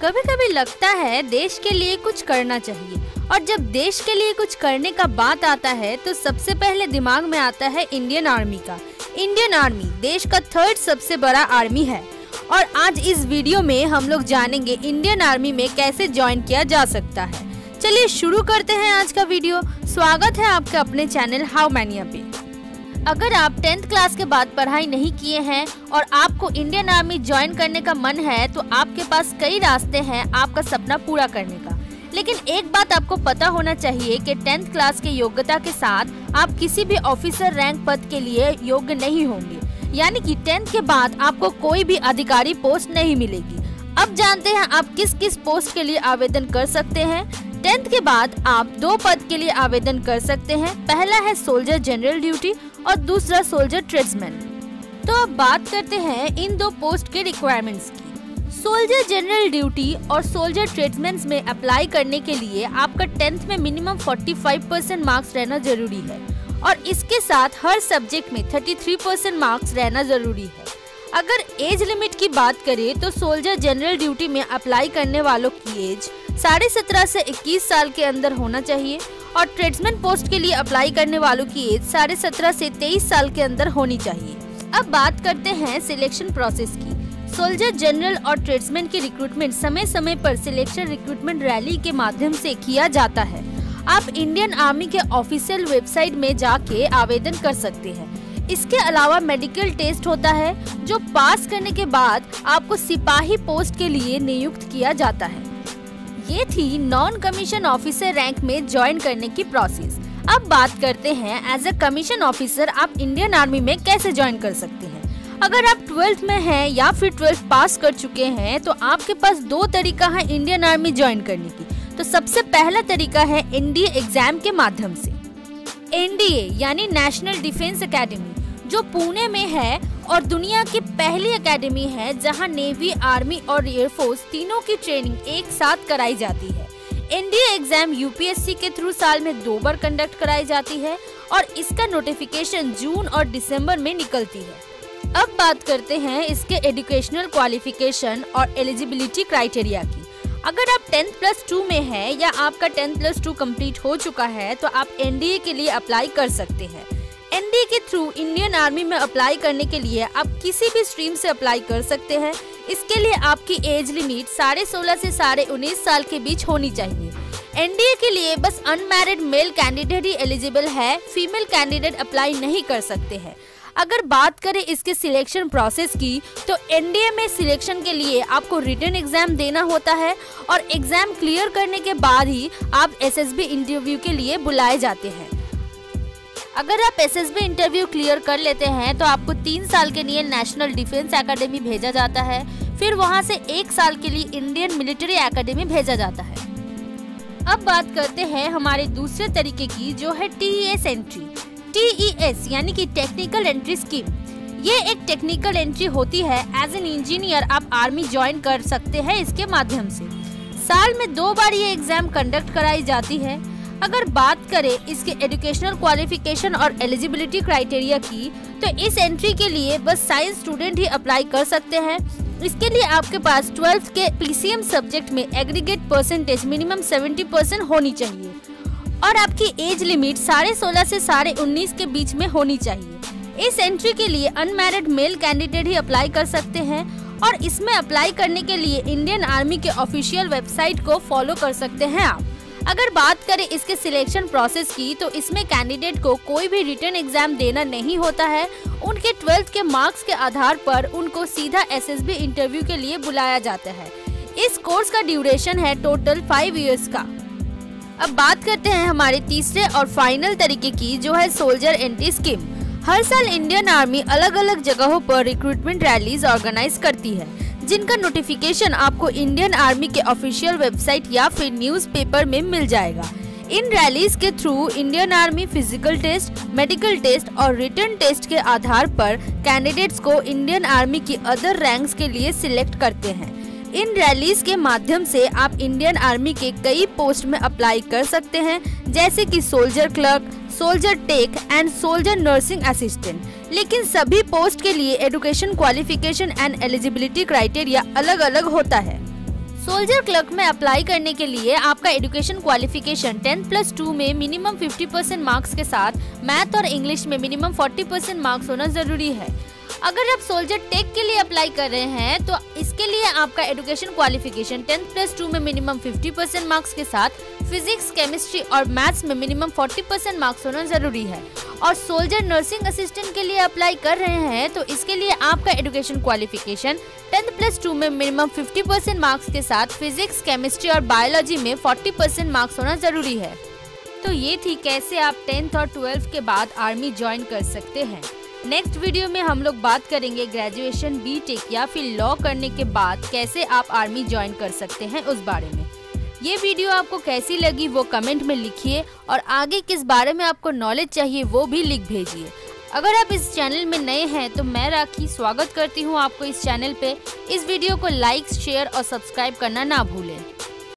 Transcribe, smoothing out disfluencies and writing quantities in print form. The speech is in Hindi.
कभी कभी लगता है देश के लिए कुछ करना चाहिए, और जब देश के लिए कुछ करने का बात आता है तो सबसे पहले दिमाग में आता है इंडियन आर्मी का। इंडियन आर्मी देश का थर्ड सबसे बड़ा आर्मी है, और आज इस वीडियो में हम लोग जानेंगे इंडियन आर्मी में कैसे ज्वाइन किया जा सकता है। चलिए शुरू करते हैं आज का वीडियो। स्वागत है आपके अपने चैनल हाउ मैनिया पे। अगर आप 10th क्लास के बाद पढ़ाई नहीं किए हैं और आपको इंडियन आर्मी ज्वाइन करने का मन है तो आपके पास कई रास्ते हैं आपका सपना पूरा करने का। लेकिन एक बात आपको पता होना चाहिए कि 10th क्लास के योग्यता के साथ आप किसी भी ऑफिसर रैंक पद के लिए योग्य नहीं होंगे, यानी कि 10th के बाद आपको कोई भी अधिकारी पोस्ट नहीं मिलेगी। अब जानते हैं आप किस किस पोस्ट के लिए आवेदन कर सकते हैं। 10th के बाद आप 2 पद के लिए आवेदन कर सकते हैं। पहला है सोल्जर जनरल ड्यूटी और दूसरा सोल्जर ट्रेड्समैन। तो अब बात करते हैं इन 2 पोस्ट के रिक्वायरमेंट्स की। सोल्जर जनरल ड्यूटी और सोल्जर ट्रेड्समैन में अप्लाई करने के लिए आपका 10th में मिनिमम 45% मार्क्स रहना जरूरी है, और इसके साथ हर सब्जेक्ट में 33% मार्क्स रहना जरूरी है। अगर एज लिमिट की बात करें तो सोल्जर जनरल ड्यूटी में अप्लाई करने वालों की एज 17.5 से 21 साल के अंदर होना चाहिए, और ट्रेड्समैन पोस्ट के लिए अप्लाई करने वालों की एज 17.5 से 23 साल के अंदर होनी चाहिए। अब बात करते हैं सिलेक्शन प्रोसेस की। सोल्जर जनरल और ट्रेड्समैन की रिक्रूटमेंट समय समय पर सिलेक्शन रिक्रूटमेंट रैली के माध्यम से किया जाता है। आप इंडियन आर्मी के ऑफिशियल वेबसाइट में जाके आवेदन कर सकते हैं। इसके अलावा मेडिकल टेस्ट होता है, जो पास करने के बाद आपको सिपाही पोस्ट के लिए नियुक्त किया जाता है। ये थी नॉन कमीशन ऑफिसर रैंक में ज्वाइन करने की प्रोसेस। अब बात करते हैं एज ए कमीशन ऑफिसर आप इंडियन आर्मी में कैसे ज्वाइन कर सकते हैं। अगर आप 12th में हैं या फिर 12th पास कर चुके हैं तो आपके पास 2 तरीका है इंडियन आर्मी ज्वाइन करने की। तो सबसे पहला तरीका है एनडीए एग्जाम के माध्यम से। एनडीए यानी नेशनल डिफेंस एकेडमी, जो पुणे में है और दुनिया की पहली एकेडमी है जहां नेवी, आर्मी और एयरफोर्स तीनों की ट्रेनिंग एक साथ कराई जाती है। एनडीए एग्जाम यूपीएससी के थ्रू साल में 2 बार कंडक्ट कराई जाती है, और इसका नोटिफिकेशन जून और दिसंबर में निकलती है। अब बात करते हैं इसके एजुकेशनल क्वालिफिकेशन और एलिजिबिलिटी क्राइटेरिया की। अगर आप 10+2 में हैं या आपका 10+2 कंप्लीट हो चुका है तो आप एनडीए के लिए अप्लाई कर सकते हैं। एनडीए के थ्रू इंडियन आर्मी में अप्लाई करने के लिए आप किसी भी स्ट्रीम से अप्लाई कर सकते हैं। इसके लिए आपकी एज लिमिट 16.5 से 19.5 साल के बीच होनी चाहिए। एनडीए के लिए बस अनमैरिड मेल कैंडिडेट ही एलिजिबल है, फीमेल कैंडिडेट अप्लाई नहीं कर सकते हैं। अगर बात करें इसके सिलेक्शन प्रोसेस की तो एनडीए में सिलेक्शन के लिए आपको रिटन एग्जाम देना होता है, और एग्जाम क्लियर करने के बाद ही आप एसएसबी इंटरव्यू के लिए बुलाए जाते हैं। अगर आप एसएसबी इंटरव्यू क्लियर कर लेते हैं तो आपको 3 साल के लिए नेशनल डिफेंस एकेडमी भेजा जाता है, फिर वहां से 1 साल के लिए इंडियन मिलिट्री एकेडमी भेजा जाता है। अब बात करते हैं हमारे दूसरे तरीके की, जो है टीईएस एंट्री। टीईएस यानी कि टेक्निकल एंट्री स्कीम। ये एक टेक्निकल एंट्री होती है। एज एन इंजीनियर आप आर्मी ज्वाइन कर सकते हैं इसके माध्यम से। साल में 2 बार ये एग्जाम कंडक्ट कराई जाती है। अगर बात करें इसके एजुकेशनल क्वालिफिकेशन और एलिजिबिलिटी क्राइटेरिया की तो इस एंट्री के लिए बस साइंस स्टूडेंट ही अप्लाई कर सकते हैं। इसके लिए आपके पास 12th के पीसीएम सब्जेक्ट में एग्रीगेट परसेंटेज मिनिमम 70% होनी चाहिए, और आपकी एज लिमिट 16.5 से 19.5 के बीच में होनी चाहिए। इस एंट्री के लिए अनमैरिड मेल कैंडिडेट ही अप्लाई कर सकते हैं, और इसमें अप्लाई करने के लिए इंडियन आर्मी के ऑफिशियल वेबसाइट को फॉलो कर सकते हैं आप। अगर बात करें इसके सिलेक्शन प्रोसेस की तो इसमें कैंडिडेट को कोई भी रिटन एग्जाम देना नहीं होता है। उनके 12th के मार्क्स के आधार पर उनको सीधा एसएसबी इंटरव्यू के लिए बुलाया जाता है। इस कोर्स का ड्यूरेशन है टोटल 5 इयर्स का। अब बात करते हैं हमारे तीसरे और फाइनल तरीके की, जो है सोल्जर एंट्री स्कीम। हर साल इंडियन आर्मी अलग अलग जगहों पर रिक्रूटमेंट रैलीज ऑर्गेनाइज करती है, जिनका नोटिफिकेशन आपको इंडियन आर्मी के ऑफिशियल वेबसाइट या फिर न्यूज़पेपर में मिल जाएगा। इन रैलीज के through Indian army physical test, medical test और रिटन टेस्ट के आधार पर कैंडिडेट्स को इंडियन आर्मी की अदर रैंक्स के लिए सिलेक्ट करते हैं। इन रैलीज के माध्यम से आप इंडियन आर्मी के कई पोस्ट में अप्लाई कर सकते हैं, जैसे कि soldier clerk, soldier tech and soldier nursing assistant. लेकिन सभी पोस्ट के लिए education qualification and eligibility criteria अलग अलग होता है। सोल्जर क्लर्क में अप्लाई करने के लिए आपका एजुकेशन क्वालिफिकेशन 10+2 में मिनिमम 50% मार्क्स के साथ मैथ और इंग्लिश में मिनिमम 40% मार्क्स होना जरूरी है। अगर आप सोल्जर टेक के लिए अप्लाई कर रहे हैं तो इसके लिए आपका एजुकेशन क्वालिफिकेशन 10+2 में मिनिमम 50% मार्क्स के साथ फिजिक्स, केमिस्ट्री और मैथ्स में मिनिमम 40% मार्क्स होना जरूरी है। और सोल्जर नर्सिंग असिस्टेंट के लिए अप्लाई कर रहे हैं तो इसके लिए आपका एजुकेशन क्वालिफिकेशन 10+2 में मिनिमम 50% मार्क्स के साथ फिजिक्स, केमिस्ट्री और बायोलॉजी में 40% मार्क्स होना जरूरी है। तो ये थी कैसे आप 10th और 12th के बाद आर्मी ज्वाइन कर सकते हैं। नेक्स्ट वीडियो में हम लोग बात करेंगे ग्रेजुएशन, बीटेक या फिर लॉ करने के बाद कैसे आप आर्मी ज्वाइन कर सकते हैं उस बारे में। ये वीडियो आपको कैसी लगी वो कमेंट में लिखिए और आगे किस बारे में आपको नॉलेज चाहिए वो भी लिख भेजिए। अगर आप इस चैनल में नए हैं तो मैं राखी स्वागत करती हूँ आपको इस चैनल पे। इस वीडियो को लाइक, शेयर और सब्सक्राइब करना ना भूलें।